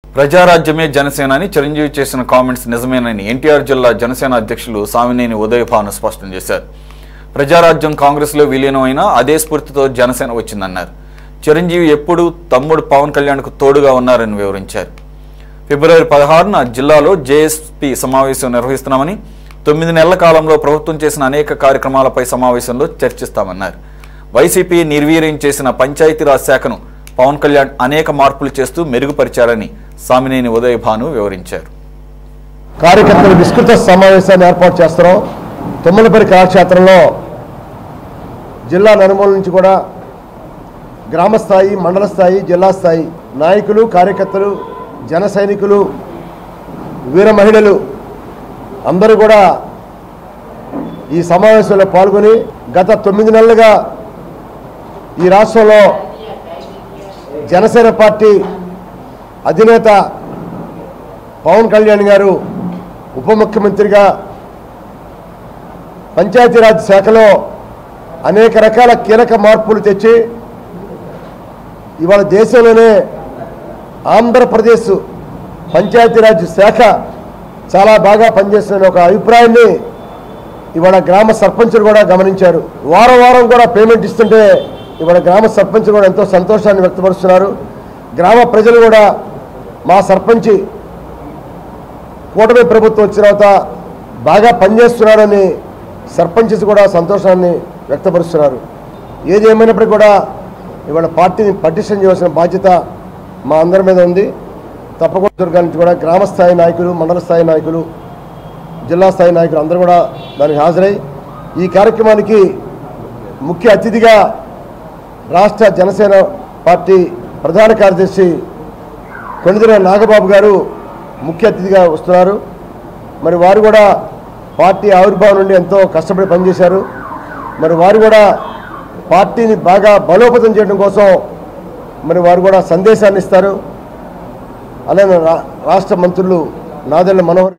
ప్రజారాజ్యమే జనసేన అని చిరంజీవి చేసిన కామెంట్స్ నిజమేనని ఎన్టీఆర్ జిల్లా జనసేన అధ్యక్షులు సామినేని ఉదయభాను స్పష్టం చేశారు. ప్రజారాజ్యం కాంగ్రెస్లో విలీనమైన అదే స్ఫూర్తితో జనసేన వచ్చిందన్నారు. చిరంజీవి ఎప్పుడు తమ్ముడు పవన్ కళ్యాణ్కు తోడుగా ఉన్నారని వివరించారు. ఫిబ్రవరి 16న జిల్లాలో జేఎస్పీ సమావేశం నిర్వహిస్తున్నామని, 9 నెలల కాలంలో ప్రభుత్వం చేసిన అనేక కార్యక్రమాలపై సమావేశంలో చర్చిస్తామన్నారు. వైసీపీ నిర్వీర్యం చేసిన పంచాయతీరాజ్ శాఖను పవన్ కళ్యాణ్ అనేక మార్పులు చేస్తూ మెరుగుపరిచారని సామినేని ఉదయభాను వివరించారు. కార్యకర్తల విస్తృత సమావేశాన్ని ఏర్పాటు చేస్తున్నాం. తుమ్మలపల్లి కళాక్షేత్రంలో జిల్లా నలుమూల నుంచి కూడా గ్రామ స్థాయి, మండల స్థాయి, జిల్లా స్థాయి నాయకులు, కార్యకర్తలు, జన సైనికులు, వీర మహిళలు అందరూ కూడా ఈ సమావేశంలో పాల్గొని గత 9 నెలలుగా ఈ రాష్ట్రంలో జనసేన పార్టీ అధినేత పవన్ కళ్యాణ్ గారు ఉప ముఖ్యమంత్రిగా పంచాయతీరాజ్ శాఖలో అనేక రకాల కీలక మార్పులు తెచ్చి ఇవాళ దేశంలోనే ఆంధ్రప్రదేశ్ పంచాయతీరాజ్ శాఖ చాలా బాగా పనిచేస్తున్న ఒక అభిప్రాయాన్ని ఇవాళ గ్రామ సర్పంచులు కూడా గమనించారు. వారం వారం కూడా పేమెంట్ ఇస్తుంటే ఇవాళ గ్రామ సర్పంచులు కూడా ఎంతో సంతోషాన్ని వ్యక్తపరుస్తున్నారు. గ్రామ ప్రజలు కూడా మా సర్పంచి కూటమి ప్రభుత్వం వచ్చిన తర్వాత బాగా పనిచేస్తున్నారని సర్పంచెస్ కూడా సంతోషాన్ని వ్యక్తపరుస్తున్నారు. ఏది ఏమైనప్పటికీ కూడా ఇవాళ పార్టీని పటిష్టం చేయాల్సిన బాధ్యత మా అందరి మీద ఉంది. తప్పకుండా దుర్గా నుంచి కూడా గ్రామ స్థాయి నాయకులు, మండల స్థాయి నాయకులు, జిల్లా స్థాయి నాయకులు అందరూ కూడా దానికి హాజరై ఈ కార్యక్రమానికి ముఖ్య అతిథిగా రాష్ట్ర జనసేన పార్టీ ప్రధాన కార్యదర్శి కొణిదెల నాగబాబు గారు ముఖ్య అతిథిగా వస్తున్నారు. మరి వారు కూడా పార్టీ ఆవిర్భావం నుండి ఎంతో కష్టపడి పనిచేశారు. మరి వారు కూడా పార్టీని బాగా బలోపేతం చేయడం కోసం మరి వారు కూడా సందేశాన్ని ఇస్తారు. అలానే రాష్ట్ర మంత్రులు నాదెళ్ల మనోహర్